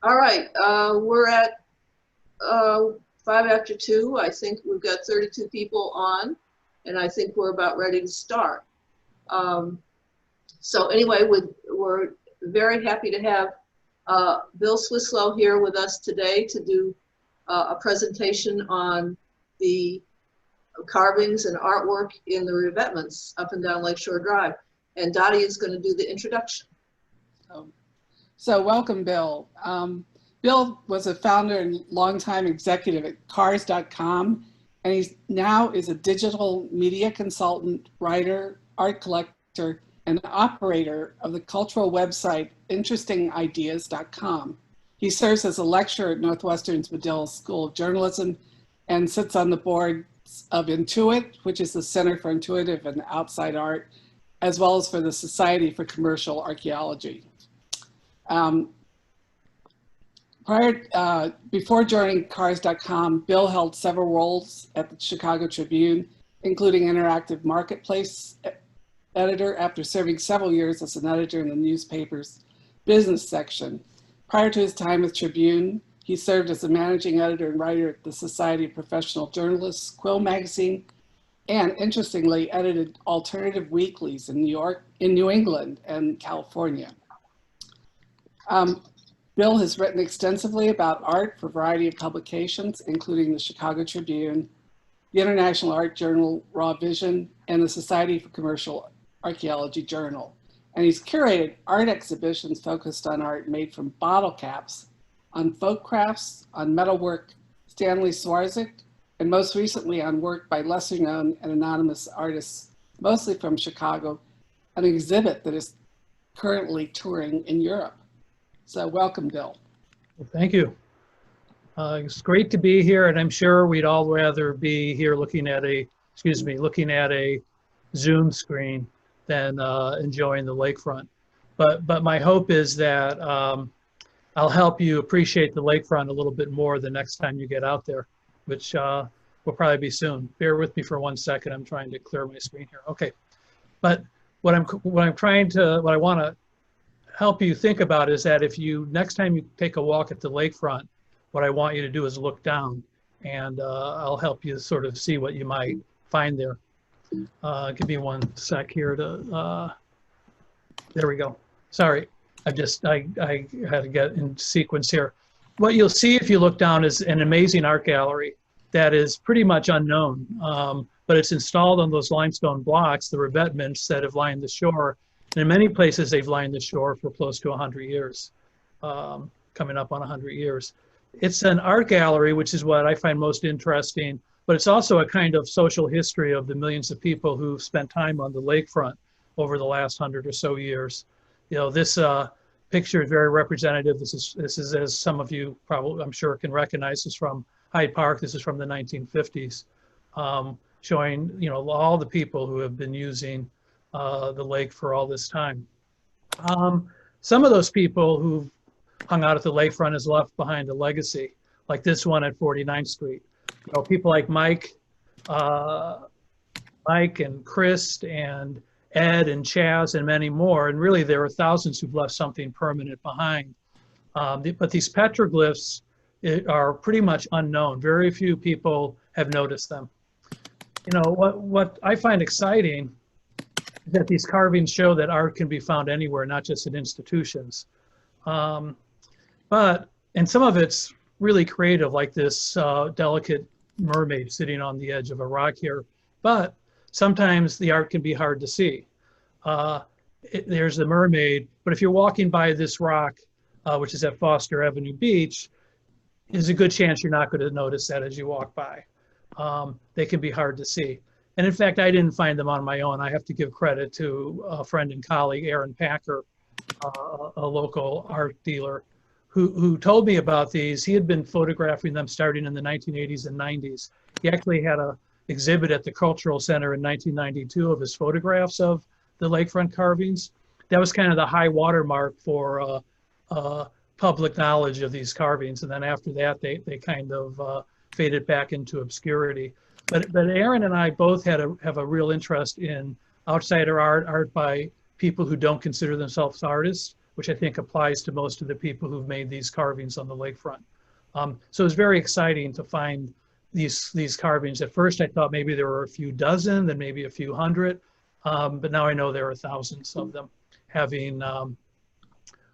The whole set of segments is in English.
All right, we're at 5 after 2. I think we've got 32 people on, and I think we're about ready to start. So anyway, we're very happy to have Bill Swislow here with us today to do a presentation on the carvings and artwork in the revetments up and down Lakeshore Drive. And Dottie is going to do the introduction. So welcome, Bill. Bill was a founder and longtime executive at cars.com, and he now is a digital media consultant, writer, art collector, and operator of the cultural website interestingideas.com. He serves as a lecturer at Northwestern's Medill School of Journalism and sits on the boards of Intuit, which is the Center for Intuitive and Outside Art, as well as for the Society for Commercial Archaeology. Before joining cars.com, Bill held several roles at the Chicago Tribune, including interactive marketplace editor after serving several years as an editor in the newspaper's business section. Prior to his time with Tribune, he served as a managing editor and writer at the Society of Professional Journalists, Quill magazine, and interestingly edited alternative weeklies in New England and California. Bill has written extensively about art for a variety of publications, including the Chicago Tribune, the International Art Journal, Raw Vision, and the Society for Commercial Archaeology Journal. And he's curated art exhibitions focused on art made from bottle caps, on folk crafts, on metalwork, Stanley Swarzak, and most recently on work by lesser known and anonymous artists, mostly from Chicago, an exhibit that is currently touring in Europe. So welcome, Bill. Well, thank you. It's great to be here, and I'm sure we'd all rather be here looking at a Zoom screen than enjoying the lakefront. But my hope is that I'll help you appreciate the lakefront a little bit more the next time you get out there, which will probably be soon. Bear with me for 1 second. I'm trying to clear my screen here. Okay, but what I want to help you think about is that if you next time you take a walk at the lakefront, what I want you to do is look down, and I'll help you sort of see what you might find there. Give me 1 sec here to. There we go. Sorry. I had to get in sequence here. What you'll see if you look down is an amazing art gallery that is pretty much unknown, but it's installed on those limestone blocks, the revetments that have lined the shore. And in many places, they've lined the shore for close to 100 years, coming up on 100 years. It's an art gallery, which is what I find most interesting, but it's also a kind of social history of the millions of people who've spent time on the lakefront over the last 100 or so years. You know, this picture is very representative. This is, as some of you probably, I'm sure, can recognize, this is from Hyde Park. This is from the 1950s, showing, you know, all the people who have been using the lake for all this time. Some of those people who've hung out at the lakefront has left behind a legacy, like this one at 49th Street. You know, people like Mike and Chris and Ed and Chaz and many more, and really there are thousands who've left something permanent behind. But these petroglyphs are pretty much unknown. Very few people have noticed them. You know, what I find exciting is that these carvings show that art can be found anywhere, not just in institutions. And some of it's really creative, like this delicate mermaid sitting on the edge of a rock here. But sometimes the art can be hard to see. There's the mermaid, but if you're walking by this rock, which is at Foster Avenue Beach, there's a good chance you're not going to notice that as you walk by. They can be hard to see. And in fact, I didn't find them on my own. I have to give credit to a friend and colleague, Aaron Packer, a local art dealer, who told me about these. He had been photographing them starting in the 1980s and 90s. He actually had an exhibit at the Cultural Center in 1992 of his photographs of the lakefront carvings. That was kind of the high watermark for public knowledge of these carvings. And then after that, they kind of faded back into obscurity. But Aaron and I both have a real interest in outsider art by people who don't consider themselves artists, which I think applies to most of the people who've made these carvings on the lakefront. So it's very exciting to find these carvings. At first, I thought maybe there were a few dozen, then maybe a few hundred, but now I know there are thousands of them having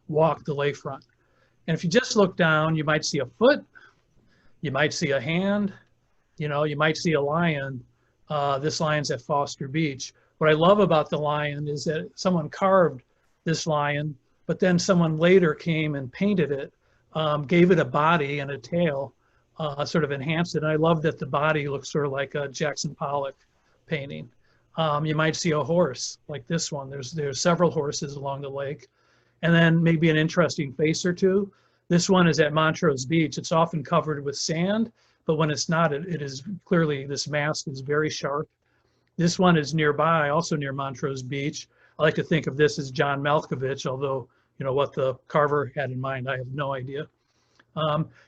walked the lakefront. And if you just look down, you might see a foot, you might see a hand, you might see a lion. This lion's at Foster Beach. What I love about the lion is that someone carved this lion, but then someone later came and painted it, gave it a body and a tail, sort of enhanced it. And I love that the body looks sort of like a Jackson Pollock painting. You might see a horse like this one. There's several horses along the lake. And then maybe an interesting face or two. This one is at Montrose Beach. It's often covered with sand, but when it's not, it is clearly, this mask is very sharp. This one is nearby, also near Montrose Beach. I like to think of this as John Malkovich, although what the carver had in mind, I have no idea.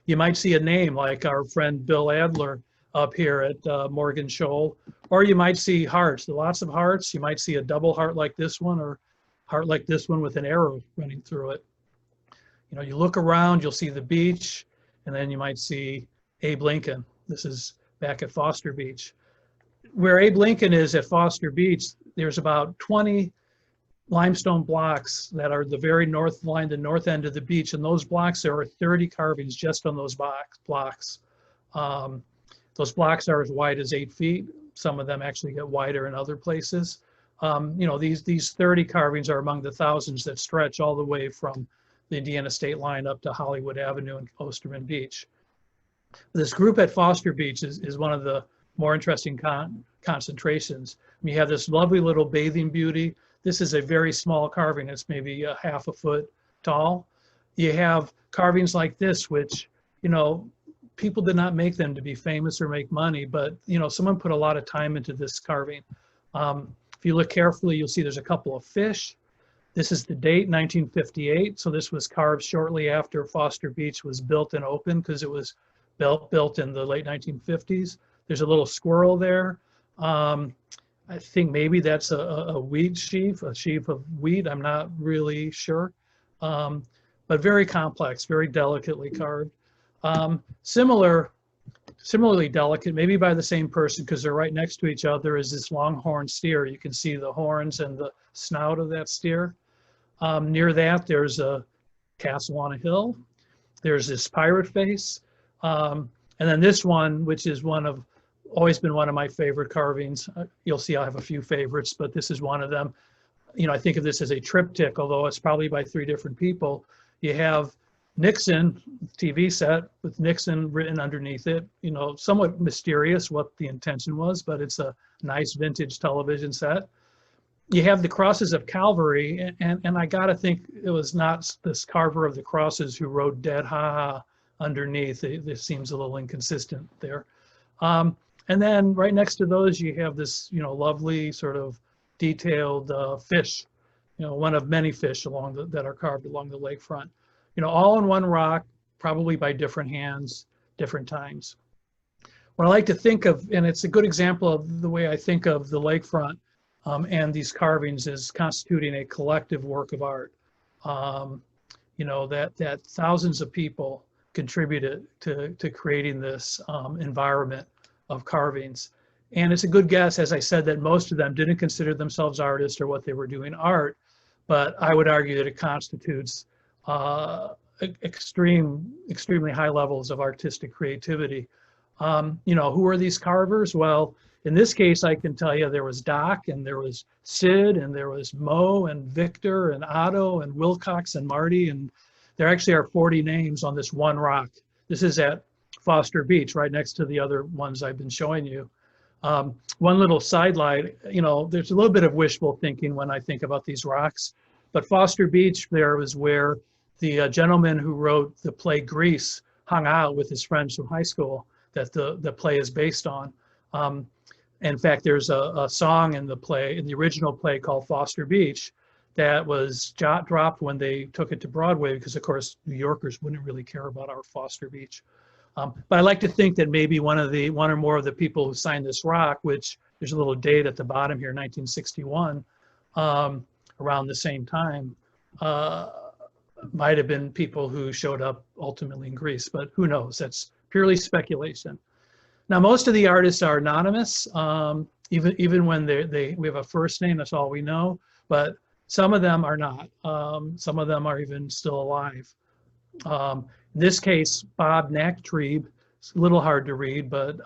You might see a name like our friend Bill Adler up here at Morgan Shoal, or you might see hearts, lots of hearts. You might see a double heart like this one, or heart like this one with an arrow running through it. You look around, you'll see the beach, and then you might see Abe Lincoln. This is back at Foster Beach. Where Abe Lincoln is at Foster Beach, there's about 20 limestone blocks that are the very north line, the north end of the beach. And those blocks, there are 30 carvings just on those blocks. Those blocks are as wide as 8 feet. Some of them actually get wider in other places. These 30 carvings are among the thousands that stretch all the way from the Indiana state line up to Hollywood Avenue and Osterman Beach. This group at Foster Beach is one of the more interesting concentrations. You have this lovely little bathing beauty. This is a very small carving. It's maybe a half a foot tall. You have carvings like this, which, people did not make them to be famous or make money, but, someone put a lot of time into this carving. If you look carefully, you'll see there's a couple of fish. This is the date, 1958. So this was carved shortly after Foster Beach was built and opened, because it was built in the late 1950s. There's a little squirrel there. I think maybe that's a wheat sheaf, a sheaf of wheat. I'm not really sure, but very complex, very delicately carved. Similarly delicate, maybe by the same person, because they're right next to each other, is this longhorn steer. You can see the horns and the snout of that steer. Near that, there's a castle on a hill. There's this pirate face. And then this one, which is always been one of my favorite carvings. You'll see I have a few favorites, but this is one of them. I think of this as a triptych, although it's probably by 3 different people. You have Nixon TV set with Nixon written underneath it, somewhat mysterious what the intention was, but it's a nice vintage television set. You have the crosses of Calvary, and I gotta think it was not this carver of the crosses who wrote "Dead Ha Ha" underneath. This seems a little inconsistent there. And then right next to those, you have this, lovely sort of detailed fish, one of many fish that are carved along the lakefront. All in one rock, probably by different hands, different times. What I like to think of, and it's a good example of the way I think of the lakefront and these carvings, is constituting a collective work of art. That thousands of people contributed to creating this environment of carvings. And it's a good guess, as I said, that most of them didn't consider themselves artists or what they were doing art, but I would argue that it constitutes extremely high levels of artistic creativity. Who are these carvers? Well, in this case, I can tell you there was Doc, and there was Sid, and there was Mo, and Victor, and Otto, and Wilcox, and Marty, and there actually are 40 names on this one rock. This is at Foster Beach, right next to the other ones I've been showing you. One little sidelight, there's a little bit of wishful thinking when I think about these rocks, but Foster Beach there was where the gentleman who wrote the play Grease hung out with his friends from high school that the play is based on. In fact, there's a song in the original play called Foster Beach that was dropped when they took it to Broadway, because of course New Yorkers wouldn't really care about our Foster Beach. But I like to think that maybe one or more of the people who signed this rock, which there's a little date at the bottom here, 1961, around the same time, might have been people who showed up ultimately in Greece, but who knows? That's purely speculation. Now, most of the artists are anonymous, even when we have a first name, that's all we know, but some of them are not. Some of them are even still alive. In this case, Bob Nachtrieb, it's a little hard to read, but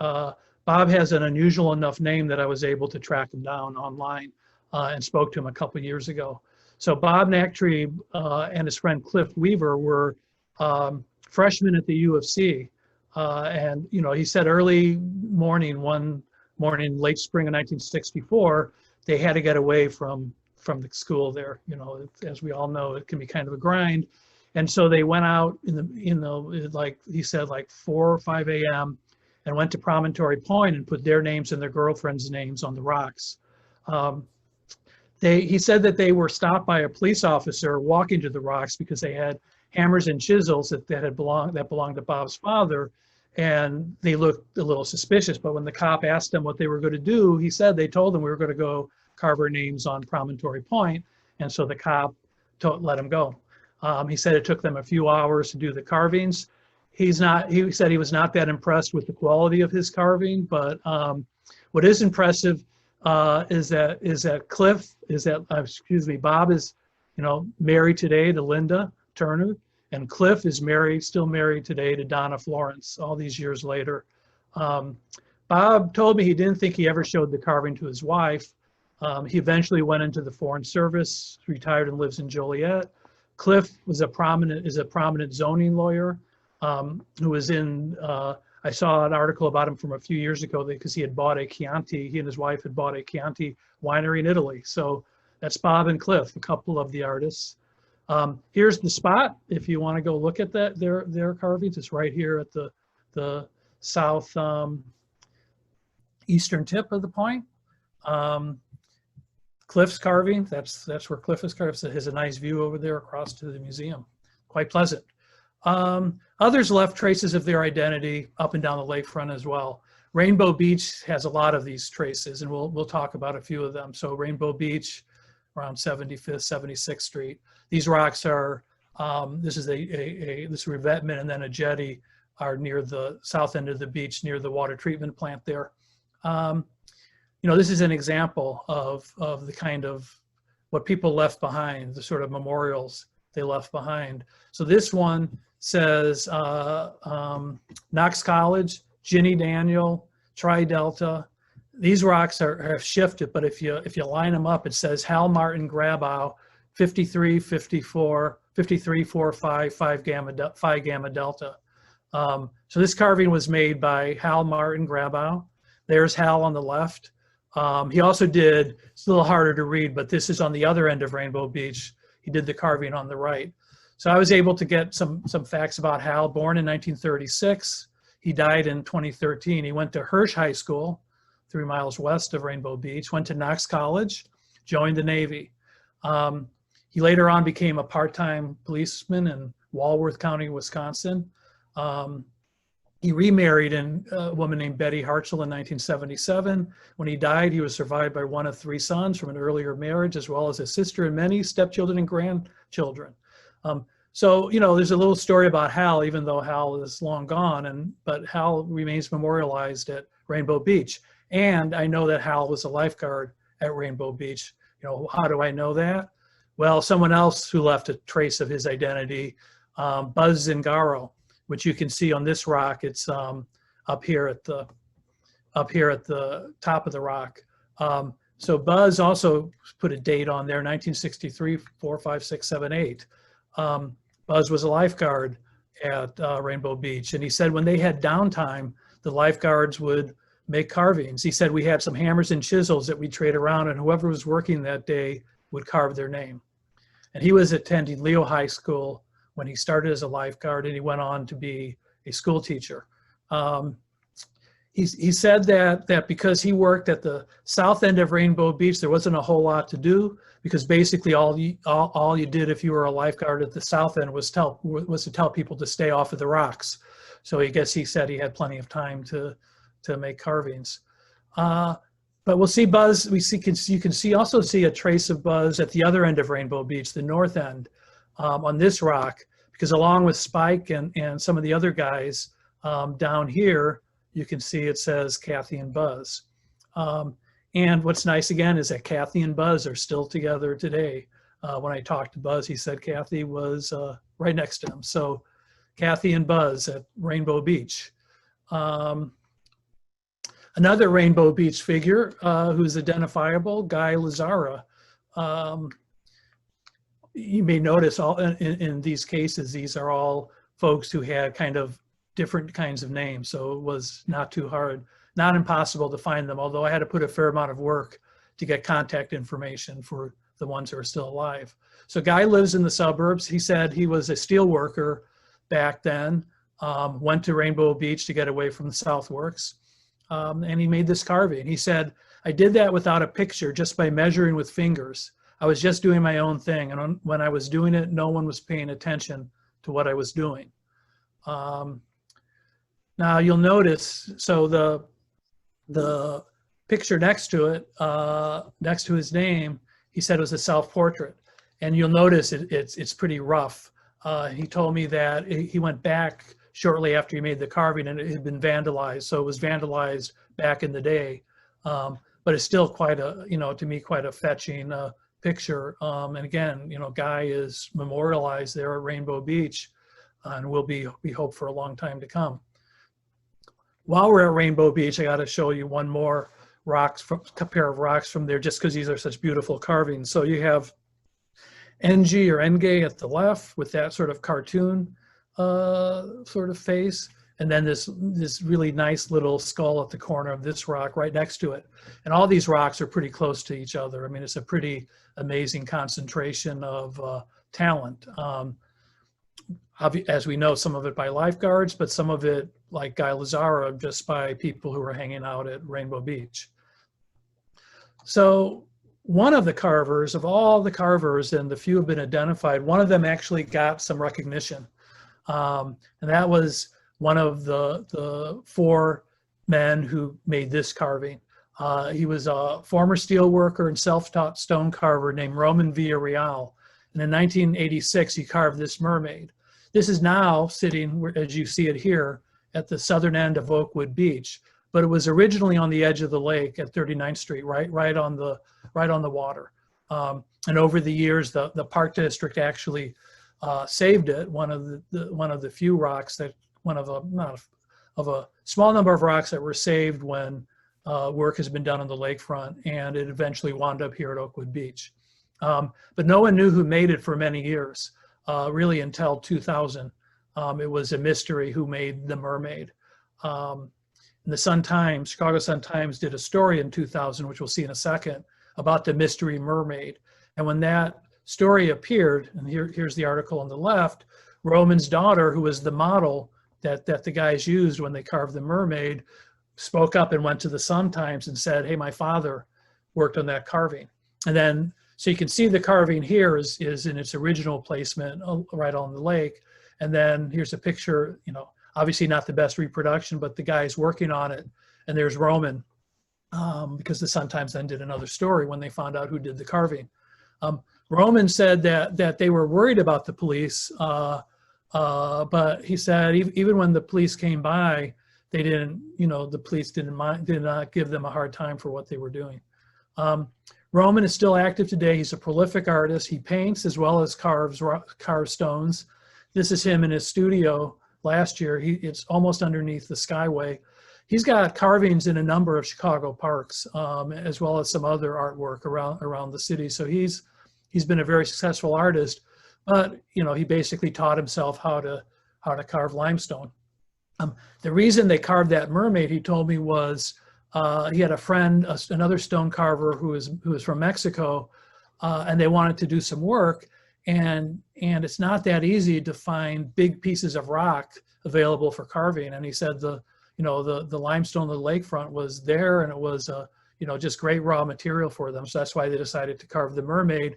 Bob has an unusual enough name that I was able to track him down online and spoke to him a couple years ago. So Bob Nachtrieb and his friend Cliff Weaver were freshmen at the U of C. And, you know, he said one morning, late spring of 1964, they had to get away from the school there. You know, as we all know, it can be kind of a grind. And so they went out like he said, like 4 or 5 a.m. and went to Promontory Point and put their names and their girlfriends' names on the rocks. He said that they were stopped by a police officer walking to the rocks because they had hammers and chisels that belonged to Bob's father, and they looked a little suspicious. But when the cop asked them what they were going to do, he said they told them we were going to go carve our names on Promontory Point, and so the cop let him go. He said it took them a few hours to do the carvings. He said he was not that impressed with the quality of his carving, but what is impressive is that Bob is, you know, married today to Linda Turner, and Cliff is still married today to Donna Florence, all these years later. Bob told me he didn't think he ever showed the carving to his wife. He eventually went into the Foreign Service, retired, and lives in Joliet. Cliff is a prominent zoning lawyer who was in, I saw an article about him from a few years ago because he and his wife had bought a Chianti winery in Italy. So that's Bob and Cliff, a couple of the artists. Here's the spot if you want to go look at their carvings. It's right here at the south eastern tip of the point. Cliff's carving, that's where Cliff is carved. So it has a nice view over there across to the museum. Quite pleasant. Others left traces of their identity up and down the lakefront as well. Rainbow Beach has a lot of these traces, and we'll talk about a few of them. So Rainbow Beach, around 75th, 76th Street. These rocks are, this is this revetment and then a jetty are near the south end of the beach, near the water treatment plant there. You know, this is an example of the kind of what people left behind, the sort of memorials they left behind. So this one says Knox College, Ginny Daniel, Tri Delta. These rocks have shifted, but if you line them up, it says Hal Martin Grabow, 53, 54, 53, 4, 5, 5 gamma delta. So this carving was made by Hal Martin Grabow. There's Hal on the left. He also did, it's a little harder to read, but this is on the other end of Rainbow Beach. He did the carving on the right. So I was able to get some facts about Hal. Born in 1936. He died in 2013. He went to Hirsch High School, 3 miles west of Rainbow Beach, went to Knox College, joined the Navy. He later on became a part-time policeman in Walworth County, Wisconsin. He remarried a woman named Betty Hartzell in 1977. When he died, he was survived by one of 3 sons from an earlier marriage, as well as a sister and many stepchildren and grandchildren. So, you know, there's a little story about Hal, even though Hal is long gone, but Hal remains memorialized at Rainbow Beach. And I know that Hal was a lifeguard at Rainbow Beach. You know, how do I know that? Well, someone else who left a trace of his identity, Buzz Zingaro, which you can see on this rock. It's up here at the top of the rock. So Buzz also put a date on there, 1963, 4, 5, 6, 7, 8. Buzz was a lifeguard at Rainbow Beach, and he said when they had downtime, the lifeguards would make carvings. He said we had some hammers and chisels that we'd trade around, and whoever was working that day would carve their name. And he was attending Leo High School when he started as a lifeguard, and he went on to be a school teacher. He said that because he worked at the south end of Rainbow Beach, there wasn't a whole lot to do, because basically all you did if you were a lifeguard at the south end was to tell people to stay off of the rocks. So I guess he said he had plenty of time to make carvings. But we'll see Buzz. You can also see a trace of Buzz at the other end of Rainbow Beach, the north end. on this rock, because along with Spike and some of the other guys down here, you can see it says Kathy and Buzz. And what's nice again is that Kathy and Buzz are still together today. When I talked to Buzz, he said Kathy was right next to him. So Kathy and Buzz at Rainbow Beach. Another Rainbow Beach figure who's identifiable, Guy Lazzara. You may notice all in these cases, these are all folks who had kind of different kinds of names. So it was not too hard, not impossible to find them, although I had to put a fair amount of work to get contact information for the ones who are still alive. So Guy lives in the suburbs. He said he was a steel worker back then, went to Rainbow Beach to get away from the South Works, and he made this carving. He said, I did that without a picture, just by measuring with fingers. I was just doing my own thing, and when I was doing it, no one was paying attention to what I was doing. Now you'll notice, so the picture next to it, next to his name, he said it was a self-portrait, and you'll notice it's pretty rough. He told me that he went back shortly after he made the carving, and it had been vandalized. So it was vandalized back in the day, but it's still quite a, to me, quite a fetching picture. And again, Guy is memorialized there at Rainbow Beach, and will be, we hope, for a long time to come. While we're at Rainbow Beach, I got to show you one more a pair of rocks from there, just because these are such beautiful carvings. So you have NG or Engay at the left with that sort of cartoon sort of face, and then this really nice little skull at the corner of this rock right next to it. And all these rocks are pretty close to each other. I mean, it's a pretty amazing concentration of talent. As we know, some of it by lifeguards, but some of it, like Guy Lazzara, just by people who were hanging out at Rainbow Beach. So one of the carvers, of all the carvers, and the few have been identified, one of them actually got some recognition. And that was one of the four men who made this carving. He was a former steel worker and self-taught stone carver named Roman Villarreal. And in 1986, he carved this mermaid. This is now sitting, as you see it here, at the southern end of Oakwood Beach, but it was originally on the edge of the lake at 39th Street, right on the water. And over the years, the Park District actually saved it. One of the few rocks that, of a small number of rocks that were saved when work has been done on the lakefront, and it eventually wound up here at Oakwood Beach. But no one knew who made it for many years, really until 2000. It was a mystery who made the mermaid. And the Sun-Times, Chicago Sun-Times, did a story in 2000, which we'll see in a second, about the mystery mermaid. And when that story appeared, and here's the article on the left, Roman's daughter, who was the model that the guys used when they carved the mermaid, spoke up and went to the Sun-Times and said, hey, my father worked on that carving. And then, so you can see the carving here is in its original placement right on the lake. And then here's a picture, obviously not the best reproduction, but the guy's working on it. And there's Roman, because the Sun-Times then did another story when they found out who did the carving. Roman said that they were worried about the police, but he said even when the police came by, they didn't, the police did not give them a hard time for what they were doing. Roman is still active today. He's a prolific artist. He paints as well as carves stones. This is him in his studio last year. It's almost underneath the Skyway. He's got carvings in a number of Chicago parks, as well as some other artwork around the city. So he's been a very successful artist, but he basically taught himself how to carve limestone. The reason they carved that mermaid, he told me, was he had a friend, another stone carver who was from Mexico, and they wanted to do some work, and it's not that easy to find big pieces of rock available for carving. And he said the limestone of the lakefront was there, and it was just great raw material for them. So that's why they decided to carve the mermaid.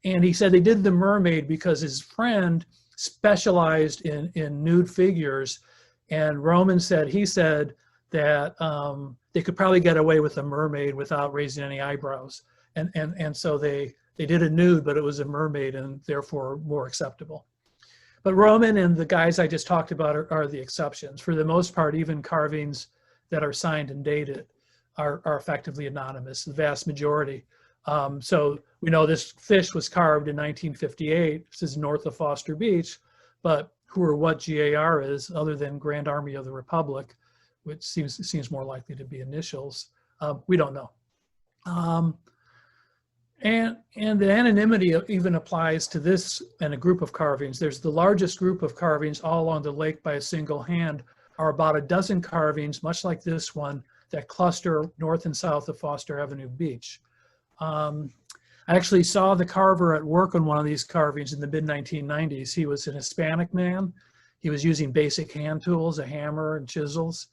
And he said they did the mermaid because his friend specialized in nude figures, and Roman said that they could probably get away with a mermaid without raising any eyebrows, and so they They did a nude, but it was a mermaid and therefore more acceptable. But Roman and the guys I just talked about are the exceptions. For the most part, even carvings that are signed and dated are effectively anonymous, the vast majority. So we know this fish was carved in 1958. This is north of Foster Beach, but who or what GAR is, other than Grand Army of the Republic, which seems more likely to be initials, we don't know. And the anonymity even applies to this and a group of carvings. There's the largest group of carvings all along the lake by a single hand are about a dozen carvings, much like this one, that cluster north and south of Foster Avenue Beach. I actually saw the carver at work on one of these carvings in the mid-1990s. He was an Hispanic man. He was using basic hand tools, a hammer and chisels.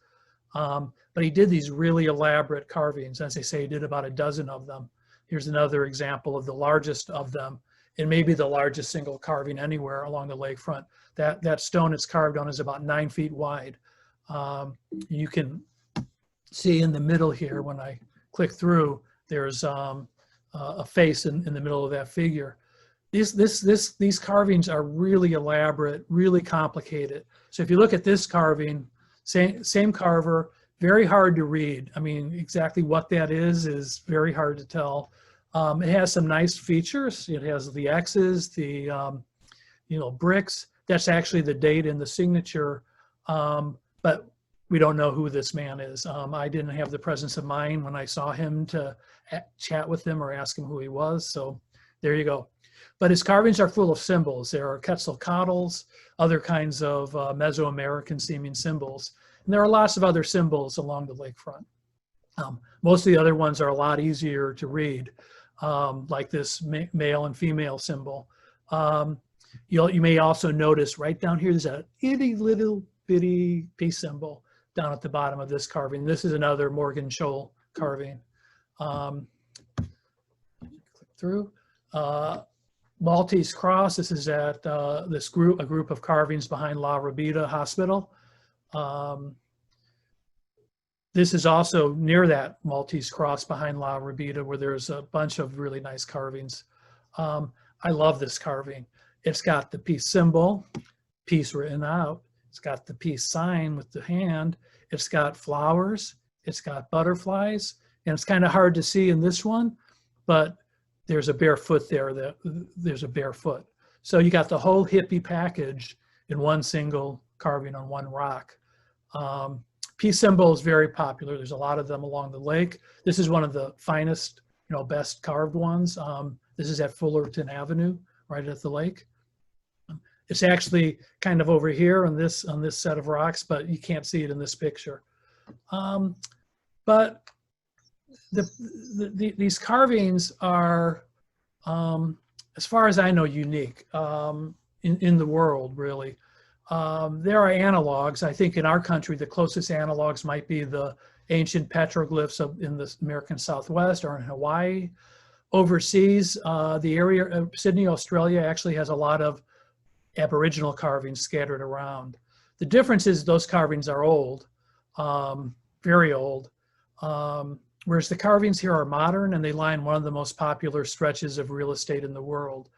But he did these really elaborate carvings. As I say, he did about a dozen of them. Here's another example of the largest of them, and maybe the largest single carving anywhere along the lakefront. That stone it's carved on is about 9 feet wide. You can see in the middle here, when I click through, there's a face in the middle of that figure. These carvings are really elaborate, really complicated. So if you look at this carving, same carver, very hard to read. I mean, exactly what that is very hard to tell. It has some nice features. It has the X's, the bricks. That's actually the date in the signature, but we don't know who this man is. I didn't have the presence of mind when I saw him to chat with him or ask him who he was. So there you go. But his carvings are full of symbols. There are Quetzalcoatls, other kinds of Mesoamerican seeming symbols. And there are lots of other symbols along the lakefront. Most of the other ones are a lot easier to read, like this male and female symbol. You may also notice right down here, there's a itty little bitty peace symbol down at the bottom of this carving. This is another Morgan Shoal carving. Click through. Maltese Cross, this is at a group of carvings behind La Rabida Hospital. This is also near that Maltese Cross behind La Rabida, where there's a bunch of really nice carvings. I love this carving. It's got the peace symbol, peace written out. It's got the peace sign with the hand. It's got flowers. It's got butterflies. And it's kind of hard to see in this one, but there's a bare foot there. There's a bare foot. So you got the whole hippie package in one single carving on one rock. Peace symbol is very popular. There's a lot of them along the lake. This is one of the finest, best carved ones. This is at Fullerton Avenue, right at the lake. It's actually kind of over here on this set of rocks, but you can't see it in this picture. But these carvings are, as far as I know, unique in the world, really. There are analogs. I think in our country, the closest analogs might be the ancient petroglyphs in the American Southwest or in Hawaii. Overseas, the area of Sydney, Australia actually has a lot of Aboriginal carvings scattered around. The difference is those carvings are old, very old, whereas the carvings here are modern and they line one of the most popular stretches of real estate in the world.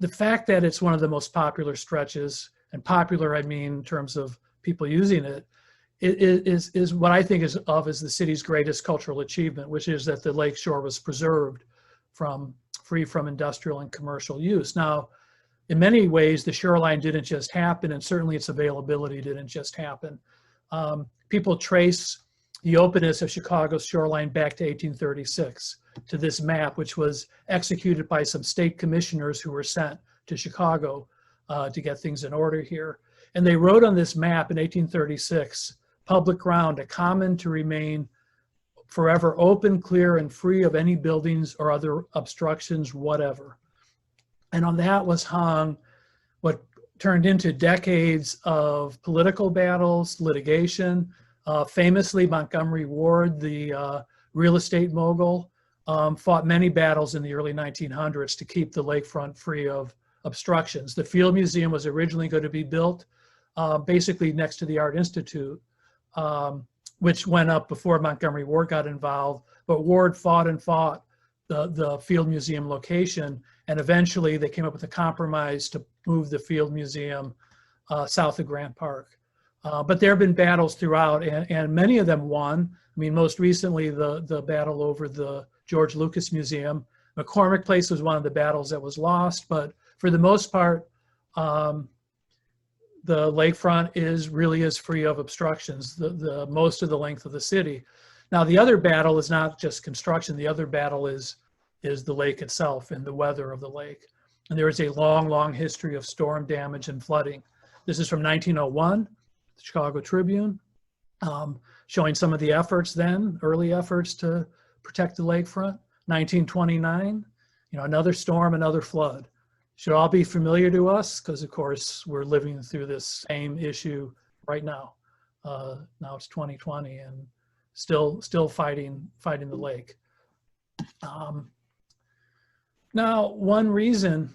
The fact that it's one of the most popular stretches, and popular I mean in terms of people using it, is what I think is the city's greatest cultural achievement, which is that the lakeshore was preserved free from industrial and commercial use. Now, in many ways, the shoreline didn't just happen, and certainly its availability didn't just happen. People trace the openness of Chicago's shoreline back to 1836, to this map, which was executed by some state commissioners who were sent to Chicago to get things in order here. And they wrote on this map in 1836, public ground, a common to remain forever open, clear, and free of any buildings or other obstructions whatever. And on that was hung what turned into decades of political battles, litigation. Famously, Montgomery Ward, the real estate mogul, fought many battles in the early 1900s to keep the lakefront free of obstructions. The Field Museum was originally going to be built basically next to the Art Institute, which went up before Montgomery Ward got involved. But Ward fought and fought the Field Museum location, and eventually they came up with a compromise to move the Field Museum south of Grant Park. But there have been battles throughout, and many of them won. I mean, most recently, the battle over the George Lucas Museum. McCormick Place was one of the battles that was lost, but for the most part, the lakefront really is free of obstructions, the most of the length of the city. Now, the other battle is not just construction. The other battle is the lake itself and the weather of the lake. And there is a long, long history of storm damage and flooding. This is from 1901, the Chicago Tribune, showing some of the efforts then, early efforts to protect the lakefront. 1929, another storm, another flood. Should all be familiar to us because, of course, we're living through this same issue right now. Now it's 2020 and still fighting the lake. Now, one reason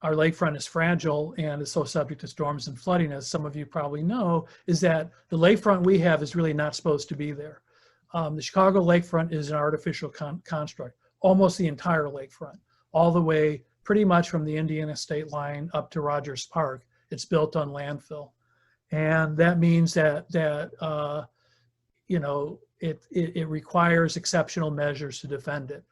our lakefront is fragile and is so subject to storms and flooding, as some of you probably know, is that the lakefront we have is really not supposed to be there. The Chicago lakefront is an artificial construct, almost the entire lakefront, all the way pretty much from the Indiana state line up to Rogers Park. It's built on landfill. And that means that it requires exceptional measures to defend it.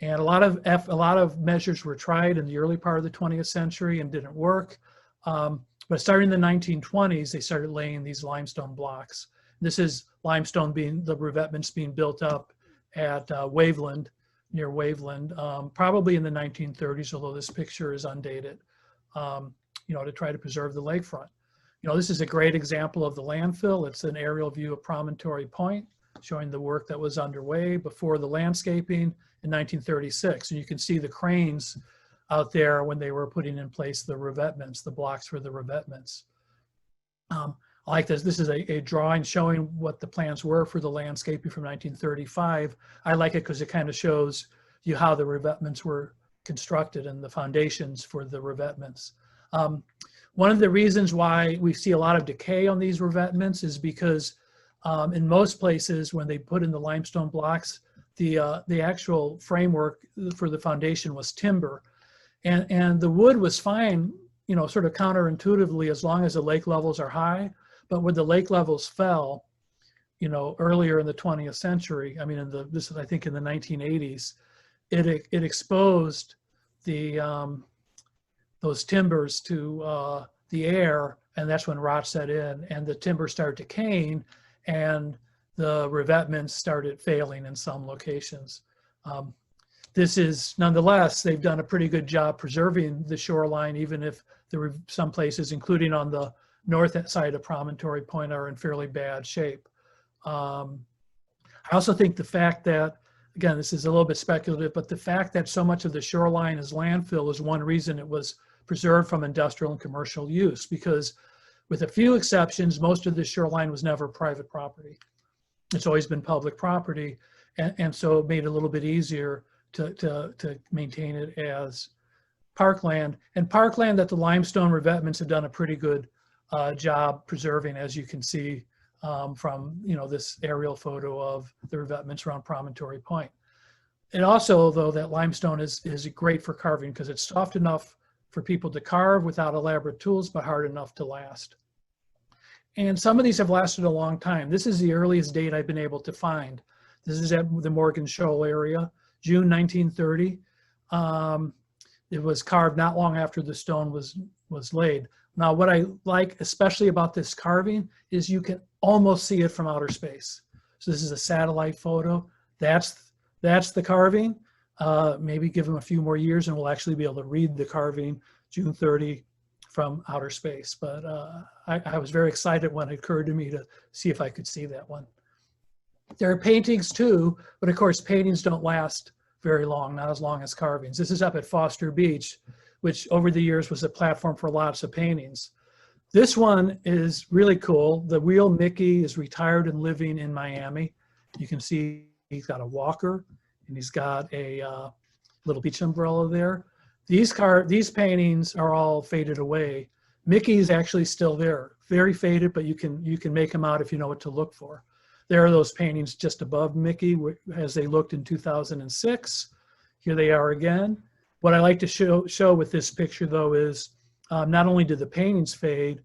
And a lot of measures were tried in the early part of the 20th century and didn't work. But starting in the 1920s, they started laying these limestone blocks. This is limestone the revetments being built up at Waveland, near Waveland, probably in the 1930s, although this picture is undated, to try to preserve the lakefront. This is a great example of the landfill. It's an aerial view of Promontory Point, showing the work that was underway before the landscaping in 1936. And you can see the cranes out there when they were putting in place the revetments, the blocks for the revetments. I like this. This is a drawing showing what the plans were for the landscaping from 1935. I like it because it kind of shows you how the revetments were constructed and the foundations for the revetments. One of the reasons why we see a lot of decay on these revetments is because in most places when they put in the limestone blocks, the actual framework for the foundation was timber. And the wood was fine, sort of counterintuitively, as long as the lake levels are high. But when the lake levels fell, earlier in the 20th century, I mean, this is, I think, in the 1980s, it exposed those timbers to the air, and that's when rot set in, and the timber started decaying, and the revetments started failing in some locations. This is, nonetheless, they've done a pretty good job preserving the shoreline, even if there were some places, including on the north side of Promontory Point, are in fairly bad shape. I also think the fact that, again, this is a little bit speculative, but the fact that so much of the shoreline is landfill is one reason it was preserved from industrial and commercial use, because with a few exceptions, most of the shoreline was never private property. It's always been public property, and so it made it a little bit easier to maintain it as parkland. And parkland that the limestone revetments have done a pretty good job preserving, as you can see from this aerial photo of the revetments around Promontory Point. And also, though, that limestone is great for carving because it's soft enough for people to carve without elaborate tools, but hard enough to last. And some of these have lasted a long time. This is the earliest date I've been able to find. This is at the Morgan Shoal area, June 1930. It was carved not long after the stone was laid. Now, what I like especially about this carving is you can almost see it from outer space. So this is a satellite photo. That's the carving. Maybe give them a few more years and we'll actually be able to read the carving, June 30, from outer space. But I was very excited when it occurred to me to see if I could see that one. There are paintings too, but of course paintings don't last very long, not as long as carvings. This is up at Foster Beach, which over the years was a platform for lots of paintings. This one is really cool. The real Mickey is retired and living in Miami. You can see he's got a walker and he's got a little beach umbrella there. These paintings are all faded away. Mickey's actually still there, very faded, but you can make them out if you know what to look for. There are those paintings just above Mickey as they looked in 2006. here they are again. What I like to show with this picture though is not only do the paintings fade,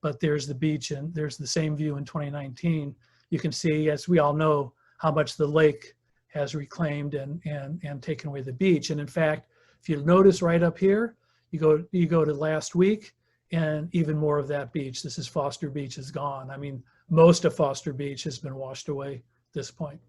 but there's the beach and there's the same view in 2019. You can see, as we all know, how much the lake has reclaimed and taken away the beach. And in fact, if you notice right up here, you go to last week and even more of that beach. This is Foster Beach is gone. I mean, most of Foster Beach has been washed away at this point.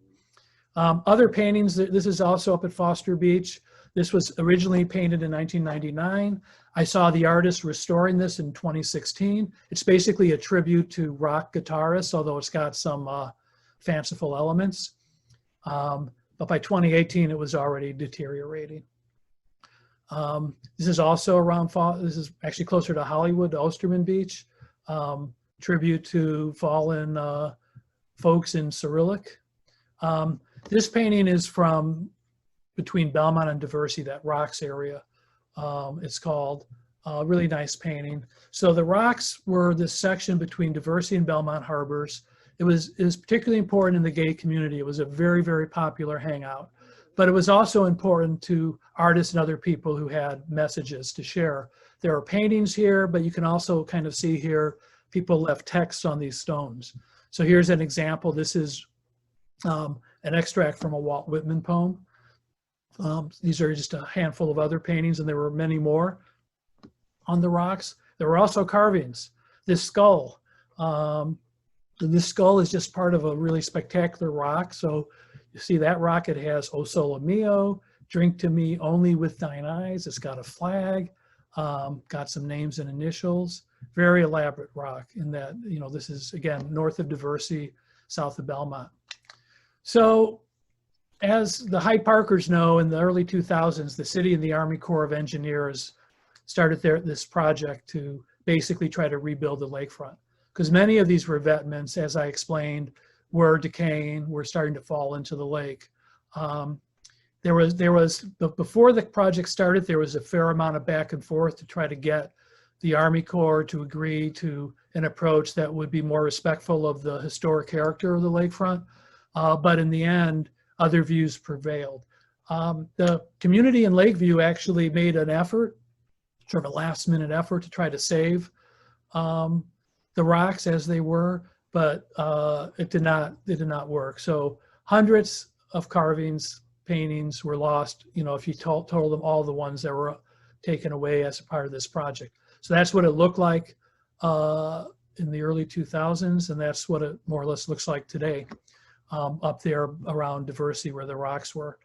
Other paintings, this is also up at Foster Beach. This was originally painted in 1999. I saw the artist restoring this in 2016. It's basically a tribute to rock guitarists, although it's got some fanciful elements. But by 2018, it was already deteriorating. This is also around, this is actually closer to Hollywood, to Osterman Beach. Tribute to fallen folks in Cyrillic. This painting is from between Belmont and Diversey, that rocks area. It's called, a really nice painting. So the rocks were this section between Diversey and Belmont harbors. It was particularly important in the gay community. It was a very, very popular hangout. But it was also important to artists and other people who had messages to share. There are paintings here, but you can also kind of see here, people left text on these stones. So here's an example. This is an extract from a Walt Whitman poem. These are just a handful of other paintings, and there were many more on the rocks. There were also carvings. This skull is just part of a really spectacular rock. So you see that rock, it has O Sole Mio, drink to me only with thine eyes. It's got a flag, got some names and initials. Very elaborate rock in that, you know, this is, again, north of Diversey, south of Belmont. So as the Hyde Parkers know, in the early 2000s, the city and the Army Corps of Engineers started this project to basically try to rebuild the lakefront. Because many of these revetments, as I explained, were decaying, were starting to fall into the lake. Before the project started, there was a fair amount of back and forth to try to get the Army Corps to agree to an approach that would be more respectful of the historic character of the lakefront. But in the end, other views prevailed. The community in Lakeview actually made an effort, sort of a last minute effort to try to save the rocks as they were, but it did not work. So hundreds of carvings, paintings were lost, you know, if you total them, all the ones that were taken away as a part of this project. So that's what it looked like in the early 2000s, and that's what it more or less looks like today. Up there around Diversey where the rocks were.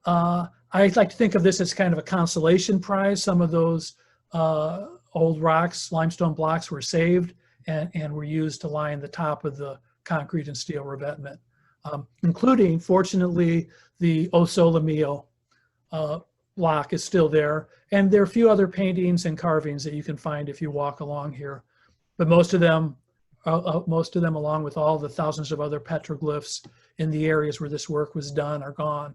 I like to think of this as kind of a consolation prize. Some of those old rocks, limestone blocks, were saved and were used to line the top of the concrete and steel revetment, including, fortunately, the O Sole Mio block is still there. And there are a few other paintings and carvings that you can find if you walk along here. But most of them, along with all the thousands of other petroglyphs in the areas where this work was done, are gone.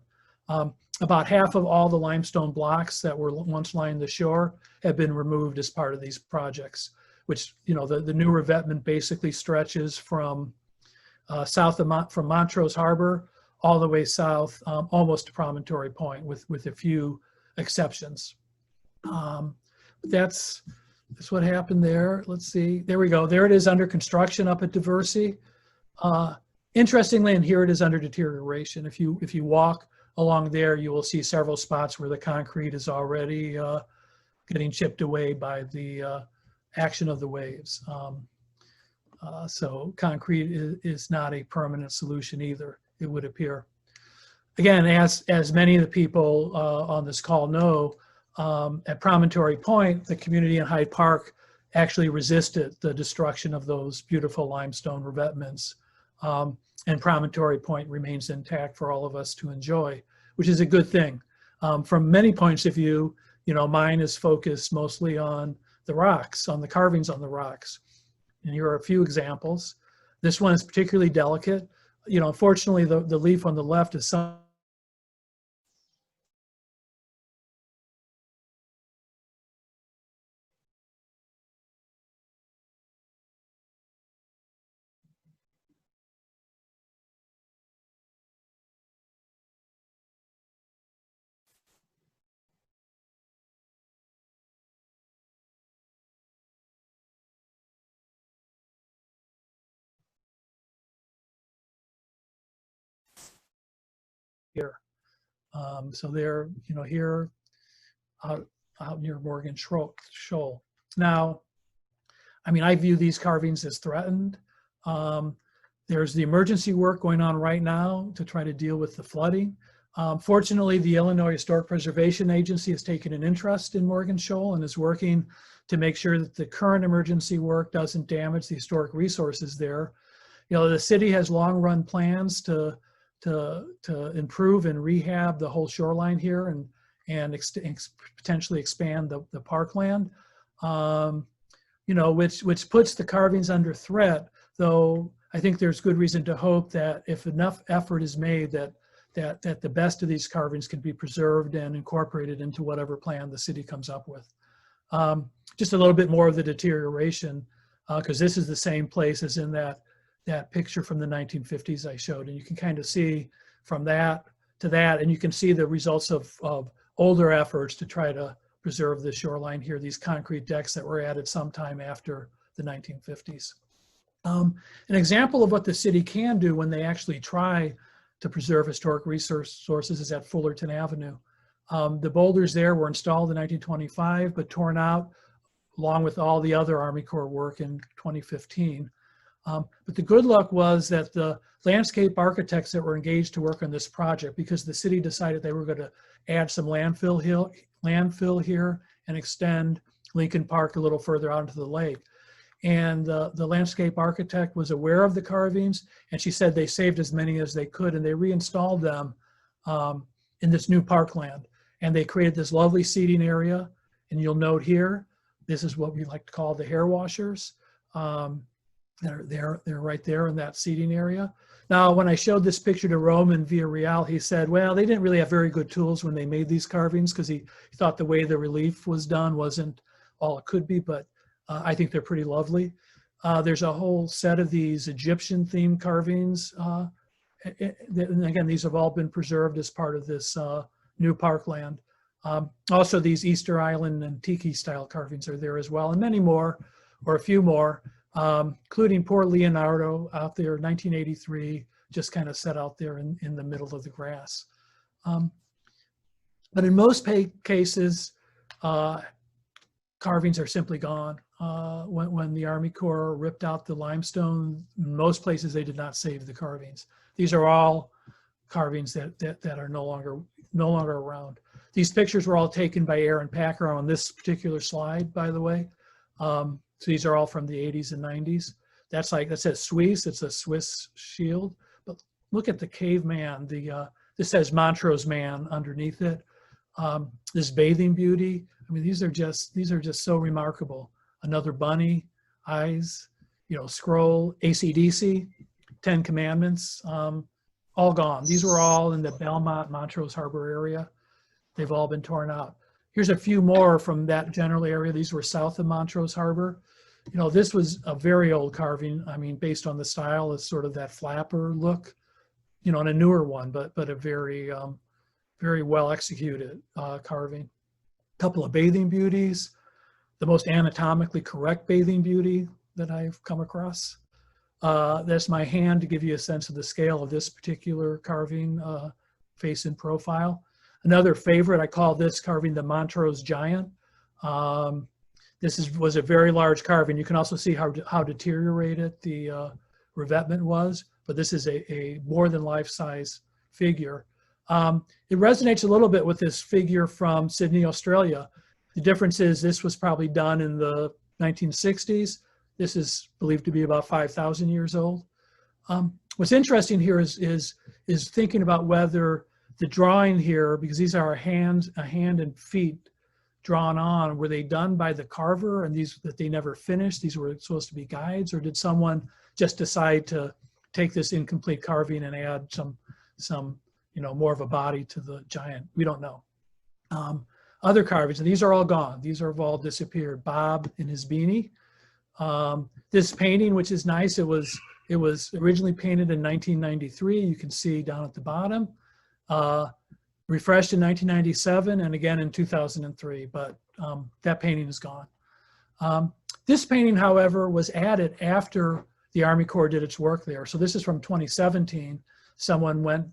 About half of all the limestone blocks that were once lined the shore have been removed as part of these projects, which, you know, the new revetment basically stretches from from Montrose Harbor all the way south, almost to Promontory Point, with a few exceptions. That's what happened there. Let's see. There we go. There it is under construction up at Diversey. Interestingly, and here it is under deterioration. If you walk along there, you will see several spots where the concrete is already getting chipped away by the action of the waves. So concrete is not a permanent solution either, it would appear. Again, as many of the people on this call know, at Promontory Point, the community in Hyde Park actually resisted the destruction of those beautiful limestone revetments. And Promontory Point remains intact for all of us to enjoy, which is a good thing. From many points of view, you know, mine is focused mostly on the rocks, on the carvings on the rocks. And here are a few examples. This one is particularly delicate. You know, unfortunately, the leaf on the left is some. here. So they're, you know, here out near Morgan Shoal. Now, I mean, I view these carvings as threatened. There's the emergency work going on right now to try to deal with the flooding. Fortunately, the Illinois Historic Preservation Agency has taken an interest in Morgan Shoal and is working to make sure that the current emergency work doesn't damage the historic resources there. You know, the city has long-run plans to improve and rehab the whole shoreline here and potentially expand the parkland. You know, which puts the carvings under threat, though I think there's good reason to hope that if enough effort is made that the best of these carvings can be preserved and incorporated into whatever plan the city comes up with. Just a little bit more of the deterioration, because this is the same place as in that picture from the 1950s I showed, and you can kind of see from that to that, and you can see the results of older efforts to try to preserve the shoreline here, these concrete decks that were added sometime after the 1950s. An example of what the city can do when they actually try to preserve historic resources is at Fullerton Avenue. The boulders there were installed in 1925, but torn out along with all the other Army Corps work in 2015. But the good luck was that the landscape architects that were engaged to work on this project, because the city decided they were going to add some landfill here and extend Lincoln Park a little further out into the lake. And the landscape architect was aware of the carvings, and she said they saved as many as they could, and they reinstalled them in this new parkland. And they created this lovely seating area. And you'll note here, this is what we like to call the hair washers. They're right there in that seating area. Now, when I showed this picture to Roman Villarreal, he said, well, they didn't really have very good tools when they made these carvings, because he thought the way the relief was done wasn't all it could be, but I think they're pretty lovely. There's a whole set of these Egyptian themed carvings. And again, these have all been preserved as part of this new parkland. Also, these Easter Island and Tiki style carvings are there as well, and many more, or a few more, including poor Leonardo out there, 1983, just kind of set out there in the middle of the grass. But in most cases, carvings are simply gone. When the Army Corps ripped out the limestone, in most places they did not save the carvings. These are all carvings that are no longer around. These pictures were all taken by Aaron Packer on this particular slide, by the way. So these are all from the 80s and 90s. That says Suisse, it's a Swiss shield. But look at the caveman. This says Montrose Man underneath it. This bathing beauty. I mean, these are just so remarkable. Another bunny, eyes, you know, scroll, AC/DC, 10 Commandments, all gone. These were all in the Belmont, Montrose Harbor area. They've all been torn out. Here's a few more from that general area. These were south of Montrose Harbor. You know, this was a very old carving. I mean, based on the style, it's sort of that flapper look, you know, and a newer one, but a very, very well executed carving. A couple of bathing beauties, the most anatomically correct bathing beauty that I've come across. That's my hand to give you a sense of the scale of this particular carving, face and profile. Another favorite, I call this carving the Montrose Giant. This was a very large carving. You can also see how deteriorated the revetment was, but this is a more than life-size figure. It resonates a little bit with this figure from Sydney, Australia. The difference is this was probably done in the 1960s. This is believed to be about 5,000 years old. What's interesting here is thinking about whether the drawing here, because these are a hand and feet drawn on, were they done by the carver and these that they never finished? These were supposed to be guides, or did someone just decide to take this incomplete carving and add some you know, more of a body to the giant? We don't know. Other carvings, and these are all gone. These have all disappeared. Bob in his beanie. This painting, which is nice, it was originally painted in 1993. You can see down at the bottom. Refreshed in 1997 and again in 2003, but that painting is gone. This painting, however, was added after the Army Corps did its work there. So this is from 2017. Someone went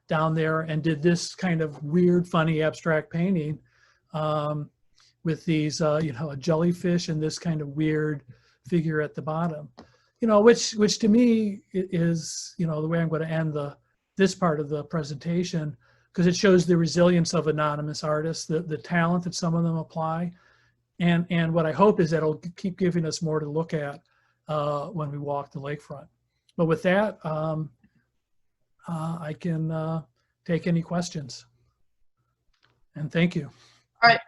down there and did this kind of weird, funny, abstract painting with these, a jellyfish and this kind of weird figure at the bottom, which to me is, the way I'm going to end this part of the presentation, because it shows the resilience of anonymous artists, the talent that some of them apply. And what I hope is that it'll keep giving us more to look at when we walk the lakefront. But with that, I can take any questions. And thank you. All right.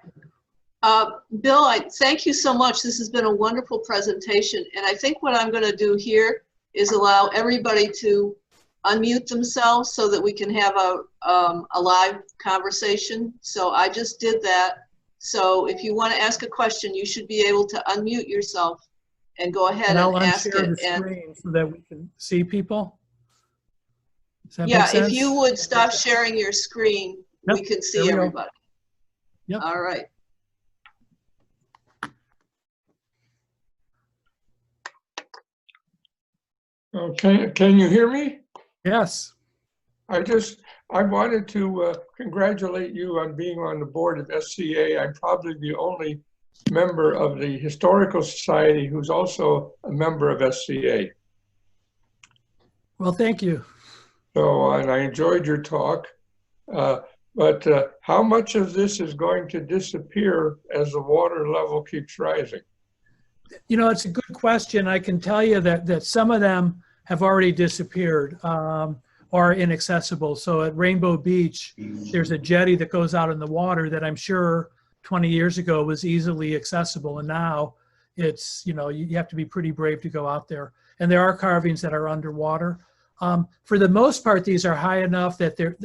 Bill, I thank you so much. This has been a wonderful presentation. And I think what I'm going to do here is allow everybody to unmute themselves so that we can have a live conversation. So I just did that. So if you want to ask a question, you should be able to unmute yourself and go ahead and ask it. I'll unshare the screen so that we can see people. Does that Yeah, make sense? if you would stop sharing your screen, Yep, we can there see we go. everybody. Yep. All right. Okay, can you hear me? Yes. I wanted to congratulate you on being on the board of SCA. I'm probably the only member of the Historical Society who's also a member of SCA. Well, thank you. So, and I enjoyed your talk. But how much of this is going to disappear as the water level keeps rising? It's a good question. I can tell you that some of them have already disappeared or inaccessible. So at Rainbow Beach, there's a jetty that goes out in the water that I'm sure 20 years ago was easily accessible. And now it's, you have to be pretty brave to go out there. And there are carvings that are underwater. For the most part, these are high enough that they're,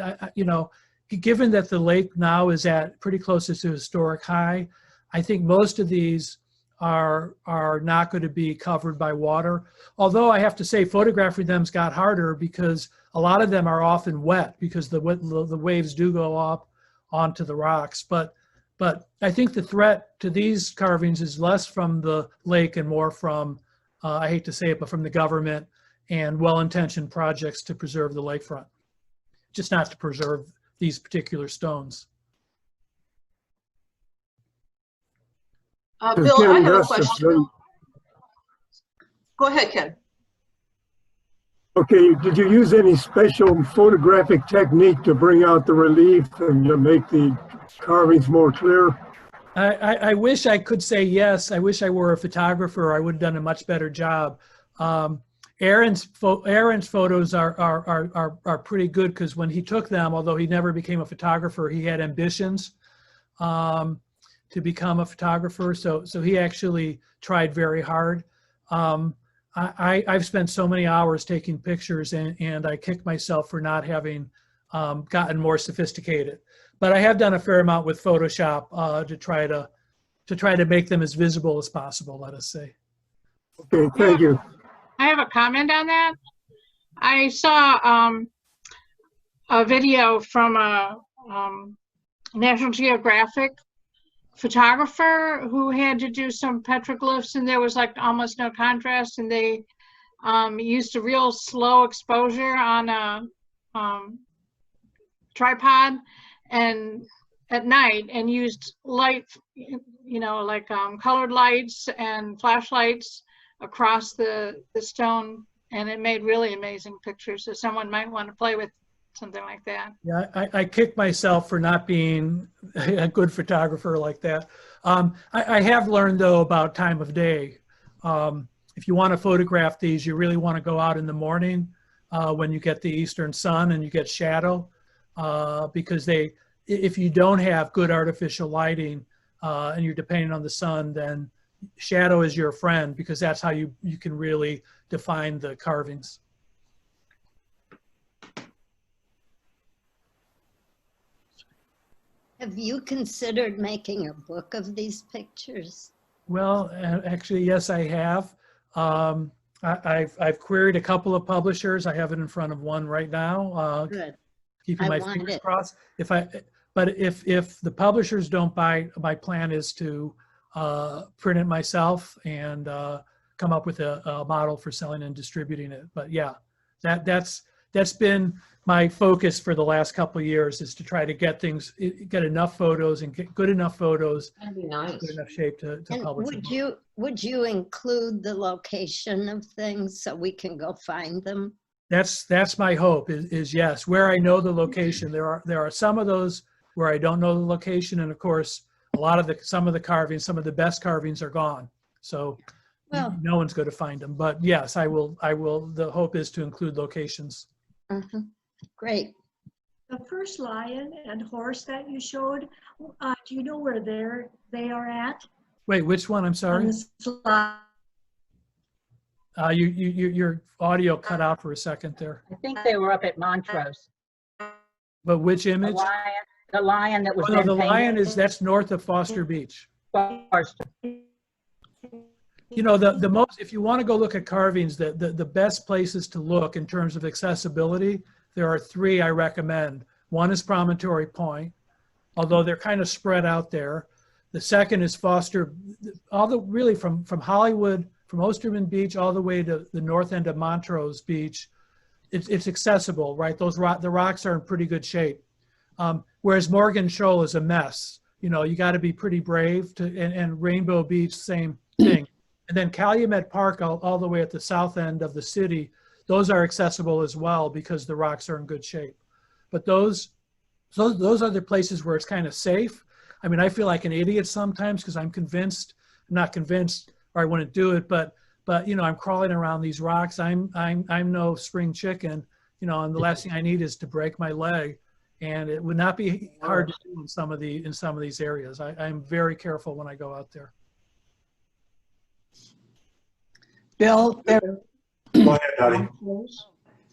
given that the lake now is at pretty close to historic high, I think most of these are not going to be covered by water. Although I have to say photographing them's got harder because a lot of them are often wet because the waves do go up onto the rocks. But I think the threat to these carvings is less from the lake and more from, I hate to say it, but from the government and well-intentioned projects to preserve the lakefront, just not to preserve these particular stones. Bill, I have a Ken, question. Go ahead, Ken. Okay, did you use any special photographic technique to bring out the relief and to make the carvings more clear? I wish I could say yes. I wish I were a photographer. I would have done a much better job. Aaron's photos are pretty good because when he took them, although he never became a photographer, he had ambitions to become a photographer. So he actually tried very hard. I've spent so many hours taking pictures and I kick myself for not having gotten more sophisticated. But I have done a fair amount with Photoshop to try to make them as visible as possible, let us say. Okay, thank you. I have a comment on that. I saw a video from a National Geographic photographer who had to do some petroglyphs, and there was like almost no contrast, and they used a real slow exposure on a tripod and at night, and used light, like colored lights and flashlights across the stone, and it made really amazing pictures. So someone might want to play with something like that. Yeah, I kick myself for not being a good photographer like that. I have learned though about time of day. If you want to photograph these, you really want to go out in the morning when you get the eastern sun and you get shadow, because if you don't have good artificial lighting and you're depending on the sun, then shadow is your friend, because that's how you can really define the carvings. Have you considered making a book of these pictures? Well, actually, yes, I have. I've queried a couple of publishers. I have it in front of one right now. Good. Keeping my want fingers it. crossed. But if the publishers don't buy, my plan is to print it myself and come up with a model for selling and distributing it. But yeah, that's that's been my focus for the last couple of years, is to try to get enough photos and get good enough photos, That'd be nice. good enough shape to And publish. would you include the location of things so we can go find them? That's my hope is yes, where I know the location. There are some of those where I don't know the location, and of course, some of the best carvings are gone. So Well, no one's going to find them. But yes, I will. The hope is to include locations. great. The first lion and horse that you showed, do you know where they are at? Wait, which one? I'm On sorry. the slide. Your audio cut out for a second there. I think they were up at Montrose. But which The image? lion that was Oh, no, then the lion painted. that's north of Foster Beach. Forster. You know, the most, if you want to go look at carvings, the best places to look in terms of accessibility, there are three I recommend. One is Promontory Point, although they're kind of spread out there. The second is Foster, really from Hollywood, from Osterman Beach all the way to the north end of Montrose Beach. It's accessible, right? The rocks are in pretty good shape. Whereas Morgan Shoal is a mess. You know, you got to be pretty brave and Rainbow Beach, same thing. And then Calumet Park all the way at the south end of the city, those are accessible as well because the rocks are in good shape. But those are the places where it's kind of safe. I mean, I feel like an idiot sometimes because I'm not convinced, or I wouldn't do it, but you know, I'm crawling around these rocks. I'm no spring chicken, you know, and the last thing I need is to break my leg. And it would not be hard to do in some of these areas. I'm very careful when I go out there. Bill, Go ahead, Dottie.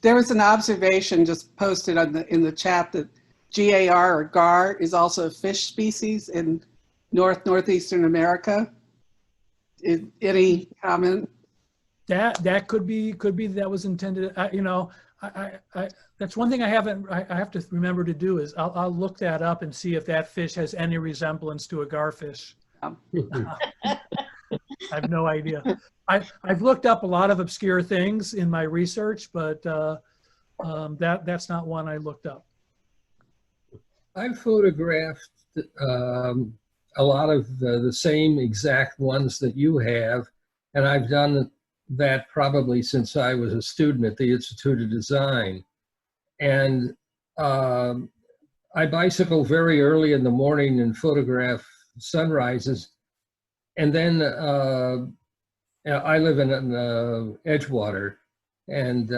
there was an observation just posted in the chat that GAR or gar is also a fish species in northeastern America. Any comment? That could be that was intended. You know, that's one thing I have to remember to do is I'll look that up and see if that fish has any resemblance to a garfish. I have no idea. I've looked up a lot of obscure things in my research, but that's not one I looked up. I photographed a lot of the same exact ones that you have, and I've done that probably since I was a student at the Institute of Design. And I bicycle very early in the morning and photograph sunrises. And then I live in Edgewater, and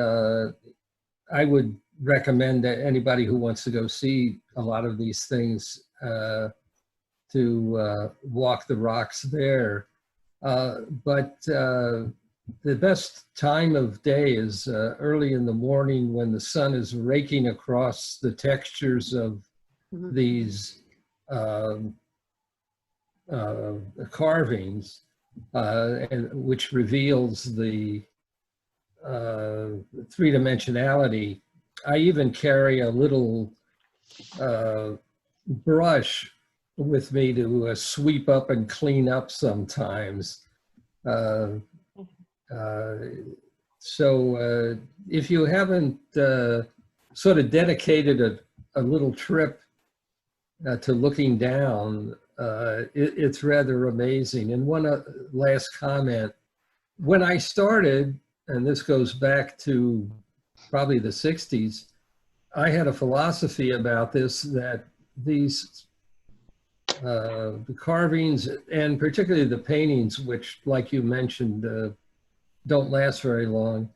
I would recommend that anybody who wants to go see a lot of these things to walk the rocks there. But the best time of day is early in the morning when the sun is raking across the textures of these carvings, and which reveals the three-dimensionality. I even carry a little brush with me to sweep up and clean up sometimes. So if you haven't sort of dedicated a little trip to looking down, it's rather amazing. And one last comment, when I started, and this goes back to probably the 60s, I had a philosophy about this, that these the carvings, and particularly the paintings, which, like you mentioned, don't last very long,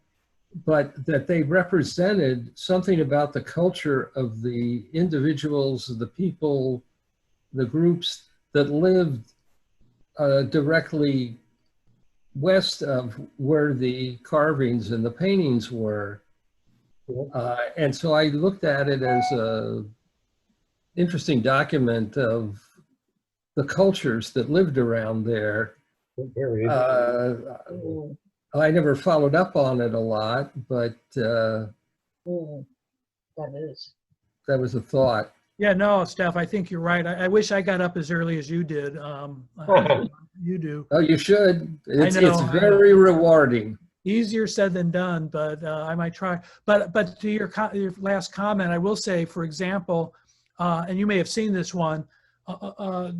but that they represented something about the culture of the individuals, the people, the groups that lived directly west of where the carvings and the paintings were. And so I looked at it as an interesting document of the cultures that lived around there. I never followed up on it a lot, but That was a thought. Yeah, no, Steph, I think you're right. I wish I got up as early as you did. You do. Oh, you should. It's know, very rewarding. easier said than done, but I might try. But to your last comment, I will say, for example, and you may have seen this one,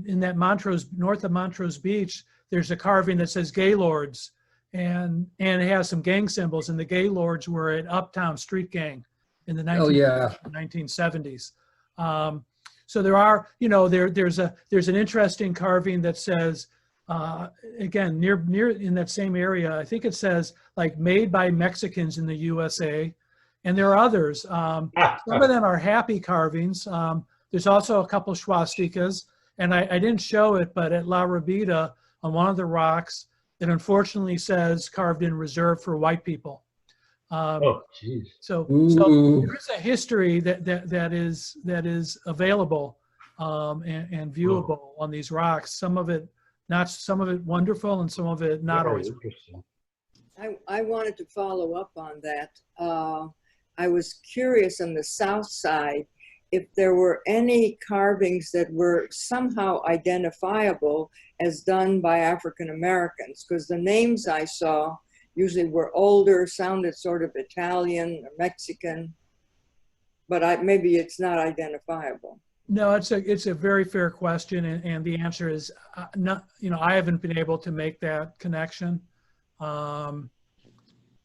in that Montrose, north of Montrose Beach, there's a carving that says Gaylords, and it has some gang symbols, and the Gaylords were an uptown street gang in the 1970s. So there are, you know, there's an interesting carving that says, again, near in that same area, I think it says like made by Mexicans in the USA, and there are others. Some of them are happy carvings. There's also a couple swastikas, and I didn't show it, but at La Rabida, on one of the rocks, it unfortunately says carved in reserve for white people. Oh, geez. So there is a history that is available and viewable on these rocks. Some of it wonderful, and some of it not always. Interesting. I wanted to follow up on that. I was curious on the south side if there were any carvings that were somehow identifiable as done by African Americans, because the names I saw usually were older, sounded sort of Italian or Mexican, but maybe it's not identifiable. No, it's a very fair question, and the answer is not. You know, I haven't been able to make that connection. You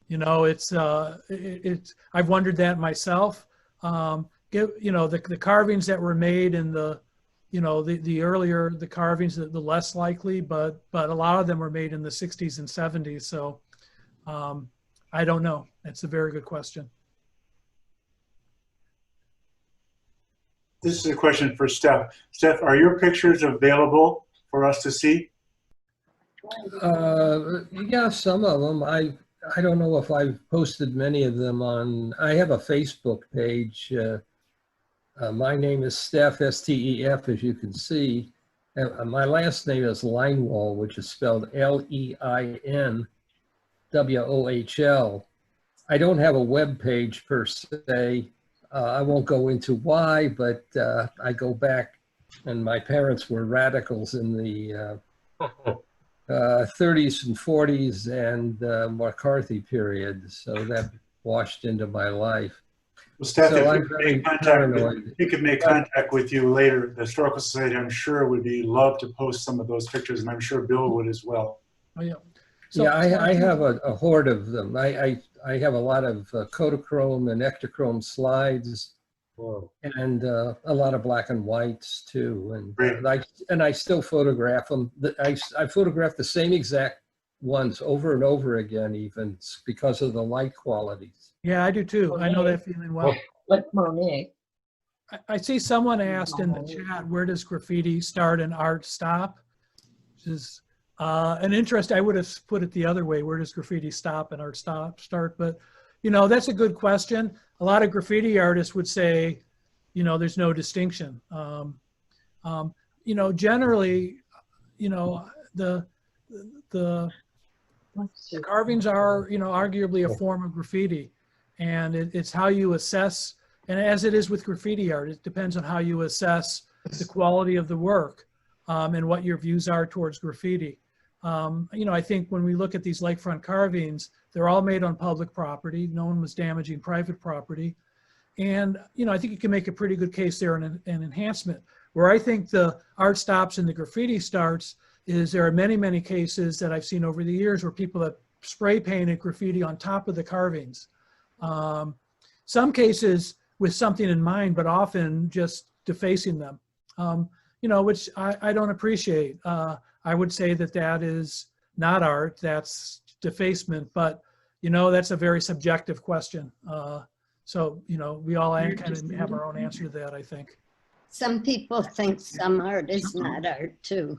know, it's I've wondered that myself. You know, the carvings that were made in the, you know, the earlier the carvings, the less likely, but a lot of them were made in the 60s and 70s. So I don't know. That's a very good question. This is a question for Steph. Steph, are your pictures available for us to see? Yeah, some of them. I don't know if I've posted many of them on. I have a Facebook page. My name is Steph, S-T-E-F, as you can see. My last name is Leinwohl, which is spelled L-E-I-N-W-O-H-L. I don't have a web page per se. I won't go into why, but I go back, and my parents were radicals in the 30s and 40s and McCarthy period, so that washed into my life. Well, Steph, So if I'm we very could make contact with you later, the Historical Society, I'm sure, would be love to post some of those pictures, and I'm sure Bill would as well. Oh, yeah. So, yeah, I have a horde of them. I have a lot of Kodachrome and Ektachrome slides. Whoa. And a lot of black and whites too. And I still photograph them. I photograph the same exact ones over and over again, even because of the light qualities. Yeah, I do too. I know that feeling well. Like mermaid. I see someone asked in the chat, where does graffiti start and art stop? Which is an interest. I would have put it the other way. Where does graffiti stop and art start? But, you know, that's a good question. A lot of graffiti artists would say, you know, there's no distinction. You know, generally, you know, the carvings are, you know, arguably a form of graffiti, and it's how you assess. And as it is with graffiti art, it depends on how you assess the quality of the work and what your views are towards graffiti. You know, I think when we look at these lakefront carvings, they're all made on public property. No one was damaging private property. And, you know, I think you can make a pretty good case there in an enhancement. Where I think the art stops and the graffiti starts is there are many, many cases that I've seen over the years where people have spray painted graffiti on top of the carvings. Some cases with something in mind, but often just defacing them, you know, which I don't appreciate. I would say that that is not art, that's defacement, but, you know, that's a very subjective question. So, you know, we all kind of have our own answer to that, I think. Some people think some art is not art too.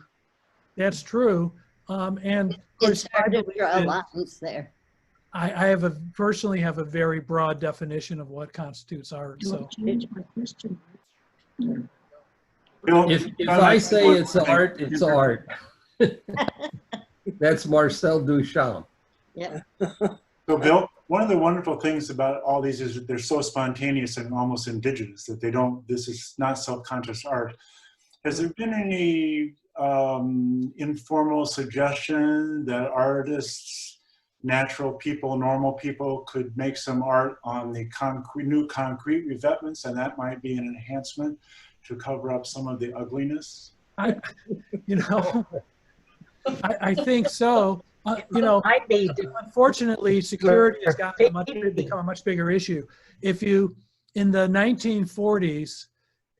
That's true. And of It's course, hard to draw lines there. I personally have a very broad definition of what constitutes art. So Change my question. If I say it's art, it's art. That's Marcel Duchamp. Yeah. So Bill, one of the wonderful things about all these is that they're so spontaneous and almost indigenous, that they don't, this is not self-conscious art. Has there been any informal suggestion that artists natural people, normal people could make some art on the new concrete revetments, and that might be an enhancement to cover up some of the ugliness? I think so. Might be. Unfortunately, security has become a much bigger issue. If you, in the 1940s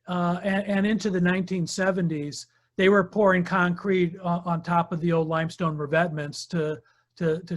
and into the 1970s, they were pouring concrete on top of the old limestone revetments to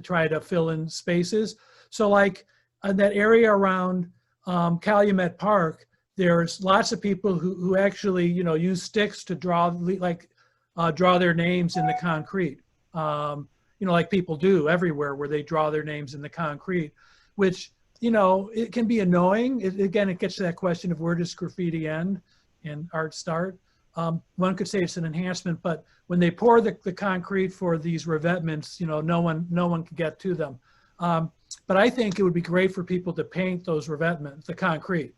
try to fill in spaces. So like that area around Calumet Park, there's lots of people who actually, use sticks to draw their names in the concrete. Like people do everywhere where they draw their names in the concrete, which, it can be annoying. It gets to that question of where does graffiti end and art start? One could say it's an enhancement, but when they pour the concrete for these revetments, no one can get to them. But I think it would be great for people to paint those revetments, the concrete.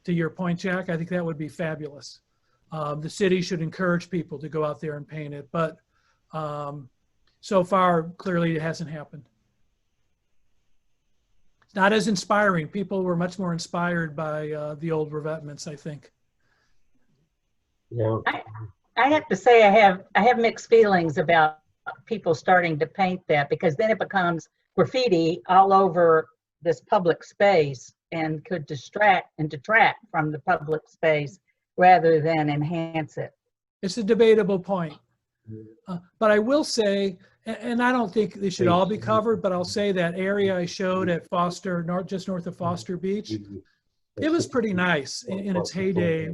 To your point, Jack, I think that would be fabulous. The city should encourage people to go out there and paint it, but so far, clearly it hasn't happened. It's not as inspiring. People were much more inspired by the old revetments, I think. Yeah. I have to say I have mixed feelings about people starting to paint that, because then it becomes graffiti all over this public space and could distract and detract from the public space rather than enhance it. It's a debatable point. But I will say, and I don't think they should all be covered, but I'll say that area I showed at Foster, just north of Foster Beach, it was pretty nice in its heyday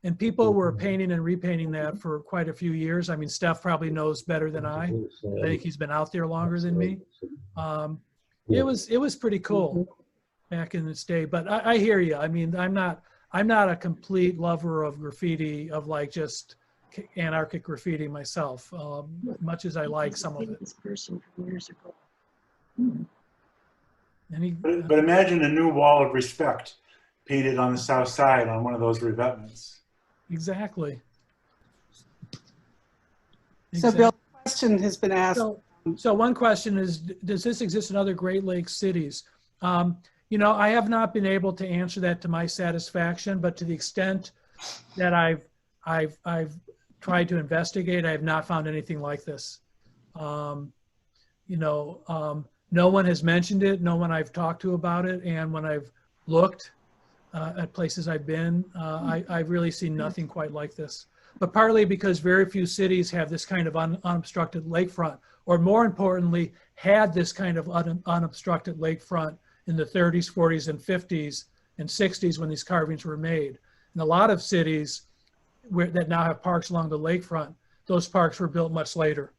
and people were painting and repainting that for quite a few years. I mean, Steph probably knows better than I think he's been out there longer than me. It was pretty cool back in its day, but I hear you. I mean, I'm not a complete lover of graffiti, of like just anarchic graffiti myself, much as I like some of it. This person from years ago. But imagine a new wall of respect painted on the south side on one of those revetments. Exactly. So Bill, the question has been asked. So one question is, does this exist in other Great Lakes cities? I have not been able to answer that to my satisfaction, but to the extent that I've tried to investigate, I have not found anything like this. No one has mentioned it, no one I've talked to about it, and when I've looked at places I've been, I've really seen nothing quite like this. But partly because very few cities have this kind of unobstructed lakefront, or more importantly, had this kind of unobstructed lakefront in the 30s, 40s, and 50s and 60s when these carvings were made. In a lot of cities that now have parks along the lakefront, those parks were built much later,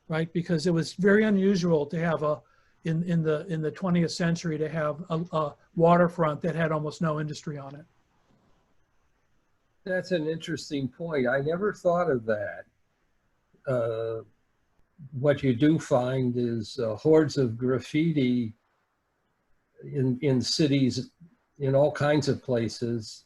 right? Because it was very unusual to have in the 20th century to have a waterfront that had almost no industry on it. That's an interesting point. I never thought of that. What you do find is hordes of graffiti in cities, in all kinds of places.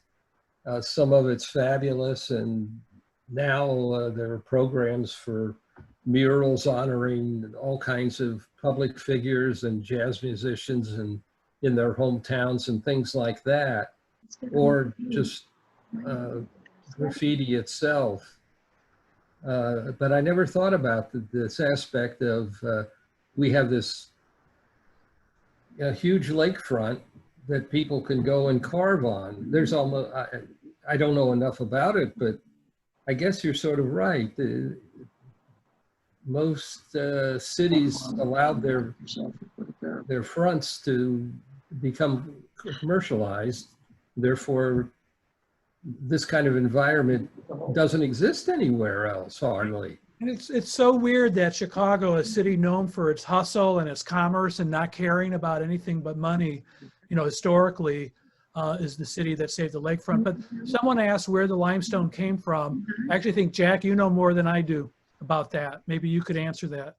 Some of it's fabulous, and now there are programs for murals honoring all kinds of public figures and jazz musicians and in their hometowns and things like that, or just graffiti itself. But I never thought about this aspect of we have this huge lakefront that people can go and carve on. There's almost, I don't know enough about it, but I guess you're sort of right. Most cities allowed their fronts to become commercialized. Therefore, this kind of environment doesn't exist anywhere else, hardly. And it's so weird that Chicago, a city known for its hustle and its commerce and not caring about anything but money, historically, is the city that saved the lakefront. But someone asked where the limestone came from. I actually think, Jack, you know more than I do about that. Maybe you could answer that.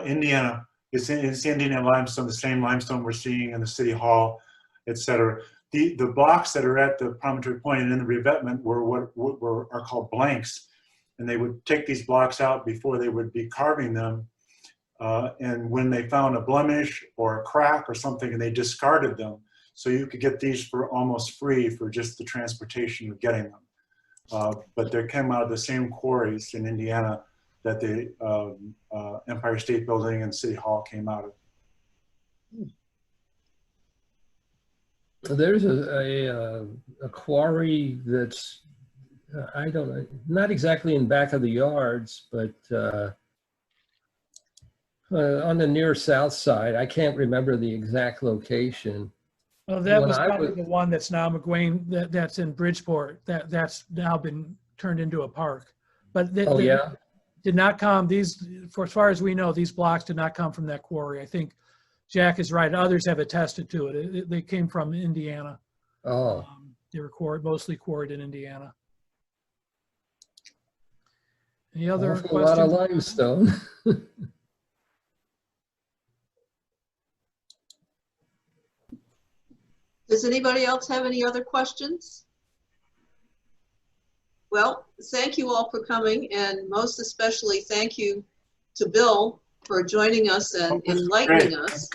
Indiana. It's Indiana limestone, the same limestone we're seeing in the city hall, et cetera. The blocks that are at the Promontory Point and in the revetment were are called blanks. And they would take these blocks out before they would be carving them. And when they found a blemish or a crack or something, and they discarded them, so you could get these for almost free for just the transportation of getting them. But they came out of the same quarries in Indiana that the Empire State Building and City Hall came out of. There's a quarry that's, I don't know, not exactly in back of the yards, but on the near south side. I can't remember the exact location. Well, that When was I probably was- the one that's now McGuane, that's in Bridgeport, that's now been turned into a park. But Oh, yeah? did not come, these, for as far as we know, these blocks did not come from that quarry. I think Jack is right. Others have attested to it. They came from Indiana. Oh, They were mostly quarried in Indiana. Any other awful lot of questions? limestone. Does anybody else have any other questions? Well, thank you all for coming, and most especially thank you to Bill for joining us and enlightening us.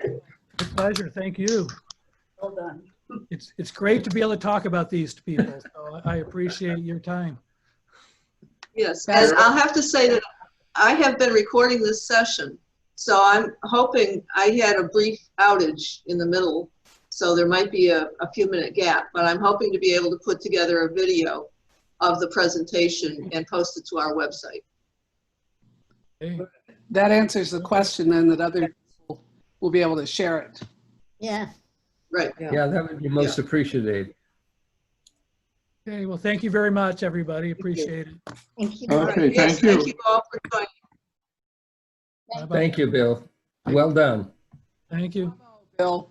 My pleasure. Thank you. Well done. It's great to be able to talk about these to people. So I appreciate your time. Yes, and I'll have to say that I have been recording this session, so I'm hoping I had a brief outage in the middle, so there might be a few-minute gap, but I'm hoping to be able to put together a video of the presentation and post it to our website. Hey. That answers the question then, that other people will be able to share it. Yeah. Right. Yeah, that would be most appreciated. Okay, well, thank you very much, everybody. Appreciate it. Thank you. Okay, Yes, thank you. thank you all for joining. Bye-bye. Thank you, Bill. Well done. Thank you. Bill.